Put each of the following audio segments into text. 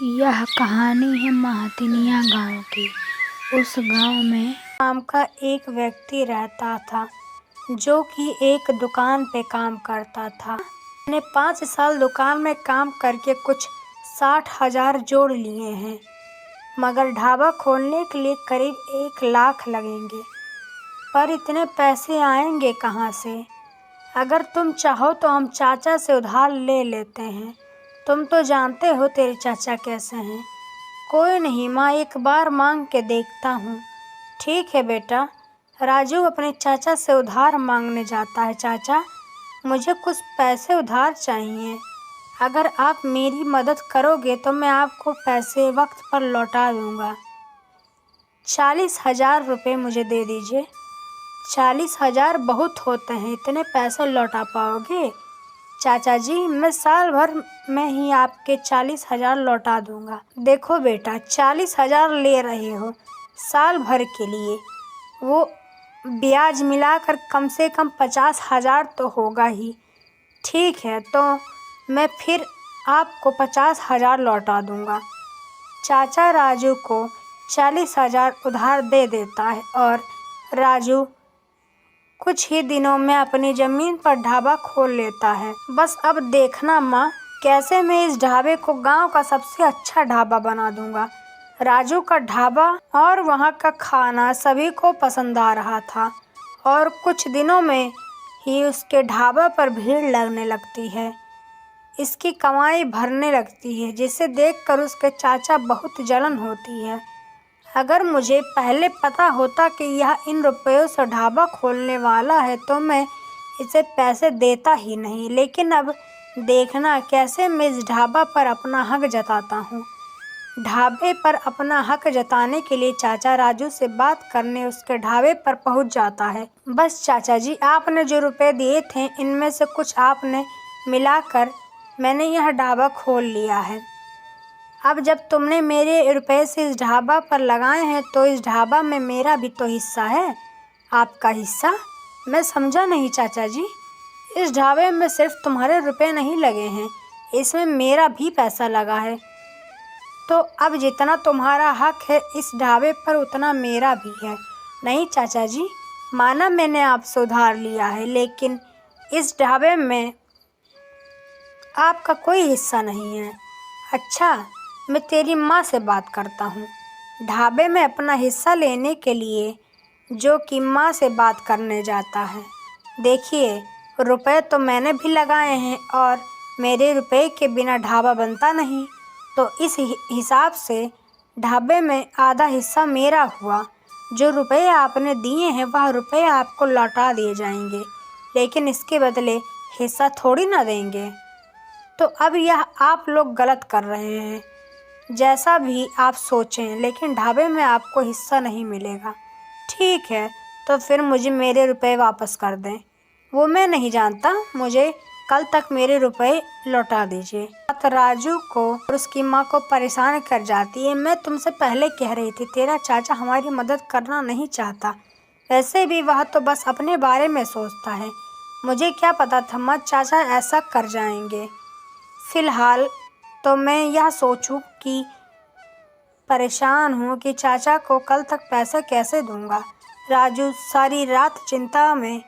यह कहानी है महतिनिया गांव की। उस गांव में नाम का एक व्यक्ति रहता था जो कि एक दुकान पे काम करता था। मैंने 5 साल दुकान में काम करके कुछ 60,000 जोड़ लिए हैं, मगर ढाबा खोलने के लिए करीब 1 लाख लगेंगे। पर इतने पैसे आएंगे कहाँ से? अगर तुम चाहो तो हम चाचा से उधार ले लेते हैं। तुम तो जानते हो तेरे चाचा कैसे हैं। कोई नहीं माँ, एक बार मांग के देखता हूँ। ठीक है बेटा। राजू अपने चाचा से उधार मांगने जाता है। चाचा, मुझे कुछ पैसे उधार चाहिए। अगर आप मेरी मदद करोगे तो मैं आपको पैसे वक्त पर लौटा दूँगा। 40,000 रुपये मुझे दे दीजिए। 40,000 बहुत होते हैं, इतने पैसे लौटा पाओगे? चाचा जी, मैं साल भर में ही आपके 40,000 लौटा दूंगा। देखो बेटा, 40,000 ले रहे हो साल भर के लिए, वो ब्याज मिलाकर कम से कम 50,000 तो होगा ही। ठीक है, तो मैं फिर आपको 50,000 लौटा दूंगा। चाचा राजू को 40,000 उधार दे देता है और राजू कुछ ही दिनों में अपनी ज़मीन पर ढाबा खोल लेता है। बस अब देखना माँ, कैसे मैं इस ढाबे को गांव का सबसे अच्छा ढाबा बना दूंगा। राजू का ढाबा और वहाँ का खाना सभी को पसंद आ रहा था और कुछ दिनों में ही उसके ढाबा पर भीड़ लगने लगती है। इसकी कमाई भरने लगती है, जिसे देखकर उसके चाचा बहुत जलन होती है। अगर मुझे पहले पता होता कि यह इन रुपयों से ढाबा खोलने वाला है तो मैं इसे पैसे देता ही नहीं। लेकिन अब देखना कैसे मैं इस ढाबा पर अपना हक जताता हूँ। ढाबे पर अपना हक जताने के लिए चाचा राजू से बात करने उसके ढाबे पर पहुँच जाता है। बस चाचा जी, आपने जो रुपए दिए थे इनमें से कुछ आपने मिलाकर मैंने यह ढाबा खोल लिया है। अब जब तुमने मेरे रुपए से इस ढाबा पर लगाए हैं तो इस ढाबा में मेरा भी तो हिस्सा है। आपका हिस्सा? मैं समझा नहीं चाचा जी। इस ढाबे में सिर्फ तुम्हारे रुपए नहीं लगे हैं, इसमें मेरा भी पैसा लगा है। तो अब जितना तुम्हारा हक है इस ढाबे पर उतना मेरा भी है। नहीं चाचा जी, माना मैंने आपसे उधार लिया है, लेकिन इस ढाबे में आपका कोई हिस्सा नहीं है। अच्छा, मैं तेरी माँ से बात करता हूँ। ढाबे में अपना हिस्सा लेने के लिए जो कि माँ से बात करने जाता है। देखिए, रुपए तो मैंने भी लगाए हैं और मेरे रुपए के बिना ढाबा बनता नहीं, तो इस हिसाब से ढाबे में आधा हिस्सा मेरा हुआ। जो रुपए आपने दिए हैं वह रुपए आपको लौटा दिए जाएंगे, लेकिन इसके बदले हिस्सा थोड़ी ना देंगे। तो अब यह आप लोग गलत कर रहे हैं। जैसा भी आप सोचें, लेकिन ढाबे में आपको हिस्सा नहीं मिलेगा। ठीक है, तो फिर मुझे मेरे रुपए वापस कर दें। वो मैं नहीं जानता, मुझे कल तक मेरे रुपए लौटा दीजिए। बात राजू को और उसकी माँ को परेशान कर जाती है। मैं तुमसे पहले कह रही थी, तेरा चाचा हमारी मदद करना नहीं चाहता। वैसे भी वह तो बस अपने बारे में सोचता है। मुझे क्या पता था माँ, चाचा ऐसा कर जाएंगे। फिलहाल तो मैं यह सोचूं कि परेशान हूँ कि चाचा को कल तक पैसे कैसे दूंगा। राजू सारी रात चिंता में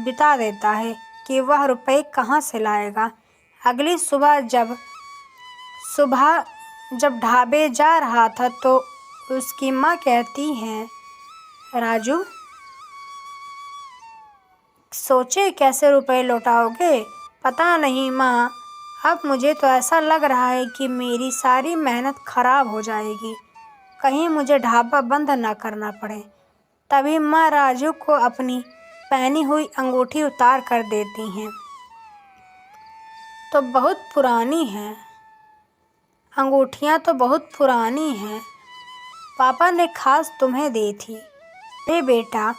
बिता देता है कि वह रुपए कहाँ से लाएगा। अगली सुबह जब ढाबे जा रहा था तो उसकी माँ कहती है, राजू, सोचे कैसे रुपए लौटाओगे? पता नहीं माँ, अब मुझे तो ऐसा लग रहा है कि मेरी सारी मेहनत खराब हो जाएगी, कहीं मुझे ढाबा बंद ना करना पड़े। तभी माँ राजू को अपनी पहनी हुई अंगूठी उतार कर देती हैं। तो बहुत पुरानी है, अंगूठियाँ तो बहुत पुरानी हैं, पापा ने खास तुम्हें दी थी। अरे बेटा,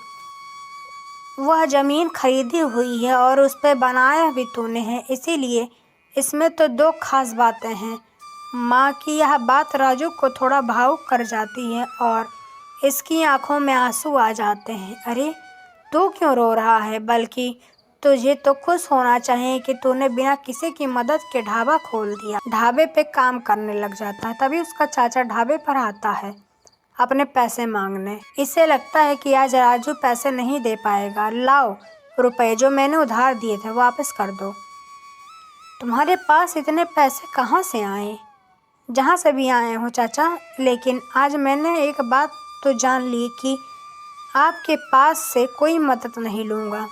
वह ज़मीन खरीदी हुई है और उस पर बनाया भी तूने है, इसीलिए इसमें तो 2 खास बातें हैं। माँ की यह बात राजू को थोड़ा भावुक कर जाती है और इसकी आंखों में आंसू आ जाते हैं। अरे, तू क्यों रो रहा है? बल्कि तुझे तो खुश होना चाहिए कि तूने बिना किसी की मदद के ढाबा खोल दिया। ढाबे पे काम करने लग जाता है। तभी उसका चाचा ढाबे पर आता है अपने पैसे मांगने। इसे लगता है कि आज राजू पैसे नहीं दे पाएगा। लाओ रुपए जो मैंने उधार दिए थे वापस कर दो। तुम्हारे पास इतने पैसे कहाँ से आए? जहाँ से भी आए हो चाचा, लेकिन आज मैंने एक बात तो जान ली कि आपके पास से कोई मदद नहीं लूँगा।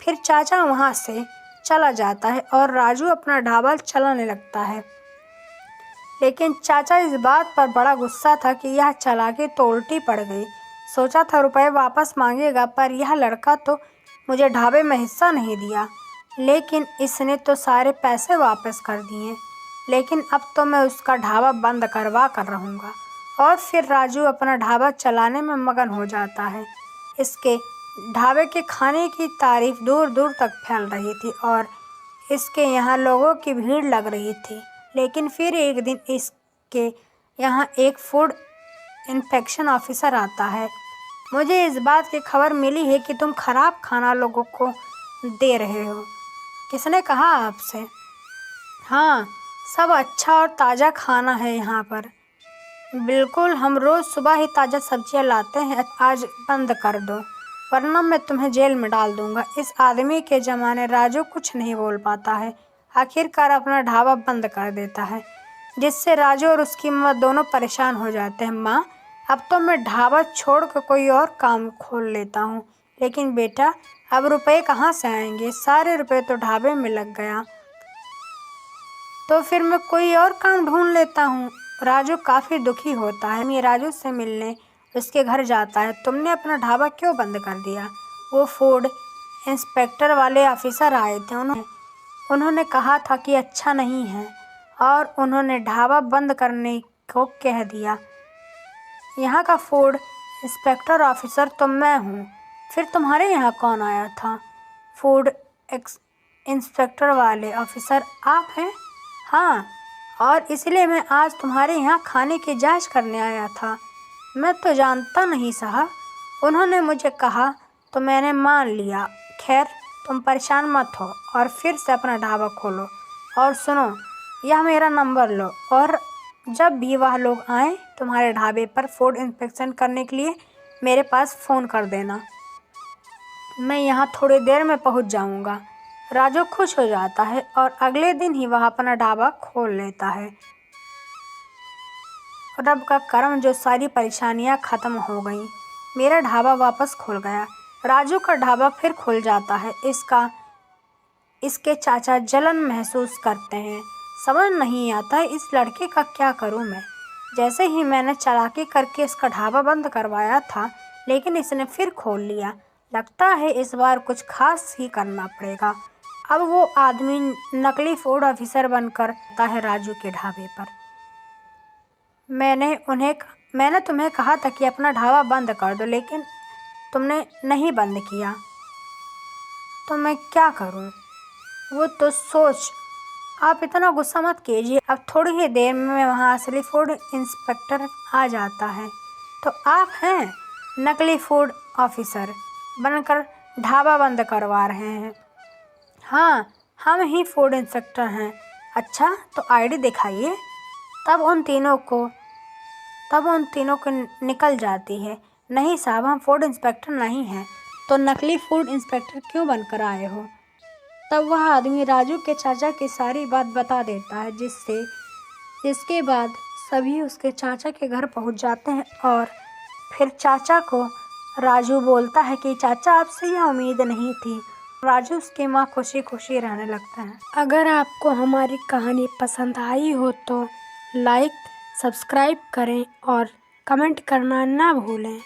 फिर चाचा वहाँ से चला जाता है और राजू अपना ढाबा चलाने लगता है। लेकिन चाचा इस बात पर बड़ा गुस्सा था कि यह चालाकी तो उल्टी पड़ गई। सोचा था रुपए वापस मांगेगा, पर यह लड़का तो मुझे ढाबे में हिस्सा नहीं दिया, लेकिन इसने तो सारे पैसे वापस कर दिए। लेकिन अब तो मैं उसका ढाबा बंद करवा कर रहूँगा। और फिर राजू अपना ढाबा चलाने में मगन हो जाता है। इसके ढाबे के खाने की तारीफ दूर दूर तक फैल रही थी और इसके यहाँ लोगों की भीड़ लग रही थी। लेकिन फिर एक दिन इसके यहाँ एक फूड इंस्पेक्शन ऑफिसर आता है। मुझे इस बात की खबर मिली है कि तुम खराब खाना लोगों को दे रहे हो। किसने कहा आपसे? हाँ, सब अच्छा और ताज़ा खाना है यहाँ पर। बिल्कुल, हम रोज़ सुबह ही ताज़ा सब्जियाँ लाते हैं। आज बंद कर दो वरना मैं तुम्हें जेल में डाल दूँगा। इस आदमी के ज़माने राजू कुछ नहीं बोल पाता है। आखिरकार अपना ढाबा बंद कर देता है, जिससे राजू और उसकी माँ दोनों परेशान हो जाते हैं। माँ, अब तो मैं ढाबा छोड़ कर कोई और काम खोल लेता हूँ। लेकिन बेटा, अब रुपए कहाँ से आएंगे? सारे रुपए तो ढाबे में लग गया। तो फिर मैं कोई और काम ढूंढ लेता हूँ। राजू काफ़ी दुखी होता है। मैं राजू से मिलने उसके घर जाता है। तुमने अपना ढाबा क्यों बंद कर दिया? वो फूड इंस्पेक्टर वाले ऑफिसर आए थे। उन्होंने कहा था कि अच्छा नहीं है और उन्होंने ढाबा बंद करने को कह दिया। यहाँ का फूड इंस्पेक्टर ऑफिसर तो मैं हूँ। फिर तुम्हारे यहाँ कौन आया था? फूड इंस्पेक्टर वाले ऑफिसर आप हैं? हाँ, और इसलिए मैं आज तुम्हारे यहाँ खाने की जांच करने आया था। मैं तो जानता नहीं साहब, उन्होंने मुझे कहा तो मैंने मान लिया। खैर, तुम परेशान मत हो और फिर से अपना ढाबा खोलो। और सुनो, यह मेरा नंबर लो और जब भी वह लोग आएँ तुम्हारे ढाबे पर फूड इंस्पेक्शन करने के लिए मेरे पास फ़ोन कर देना। मैं यहाँ थोड़ी देर में पहुँच जाऊँगा। राजू खुश हो जाता है और अगले दिन ही वह अपना ढाबा खोल लेता है। रब का करम, जो सारी परेशानियाँ ख़त्म हो गईं। मेरा ढाबा वापस खुल गया। राजू का ढाबा फिर खुल जाता है। इसके चाचा जलन महसूस करते हैं। समझ नहीं आता इस लड़के का क्या करूं मैं। जैसे ही मैंने चालाकी करके इसका ढाबा बंद करवाया था, लेकिन इसने फिर खोल लिया। लगता है इस बार कुछ खास ही करना पड़ेगा। अब वो आदमी नकली फूड ऑफिसर बनकर आता है राजू के ढाबे पर। मैंने तुम्हें कहा था कि अपना ढाबा बंद कर दो, लेकिन तुमने नहीं बंद किया। तो मैं क्या करूं? वो तो सोच। आप इतना गुस्सा मत कीजिए। अब थोड़ी ही देर में वहाँ असली फूड इंस्पेक्टर आ जाता है। तो आप हैं नकली फूड ऑफिसर बनकर ढाबा बंद करवा रहे हैं? हाँ, हम ही फूड इंस्पेक्टर हैं। अच्छा, तो आईडी दिखाइए। तब उन तीनों को निकल जाती है। नहीं साहब, हम फूड इंस्पेक्टर नहीं हैं। तो नकली फूड इंस्पेक्टर क्यों बनकर आए हो? तब वह आदमी राजू के चाचा की सारी बात बता देता है, जिसके बाद सभी उसके चाचा के घर पहुंच जाते हैं। और फिर चाचा को राजू बोलता है कि चाचा, आपसे यह उम्मीद नहीं थी। राजू उसकी माँ खुशी खुशी रहने लगता है। अगर आपको हमारी कहानी पसंद आई हो तो लाइक, सब्सक्राइब करें और कमेंट करना ना भूलें।